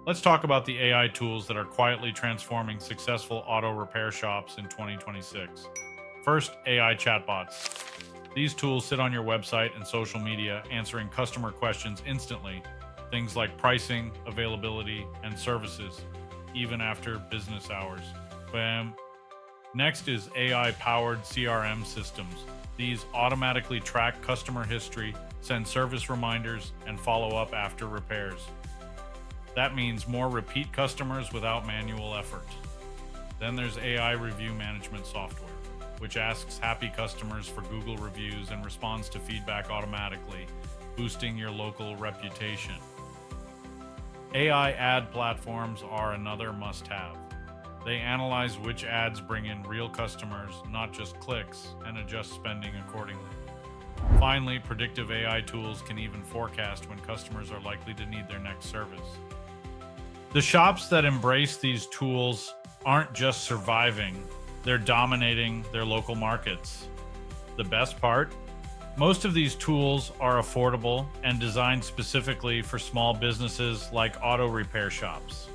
Let's talk about the AI tools that are quietly transforming successful auto repair shops in 2026. First, AI chatbots. These tools sit on your website and social media, answering customer questions instantly, things like pricing, availability, and services, even after business hours. Bam. Next is AI powered CRM systems. These automatically track customer history, send service reminders, and follow up after repairs. That means more repeat customers without manual effort. Then there's AI review management software, which asks happy customers for Google reviews and responds to feedback automatically, boosting your local reputation. AI ad platforms are another must have. They analyze which ads bring in real customers, not just clicks, and adjust spending accordingly. Finally, predictive AI tools can even forecast when customers are likely to need their next service. The shops that embrace these tools aren't just surviving, they're dominating their local markets. The best part? Most of these tools are affordable and designed specifically for small businesses like auto repair shops.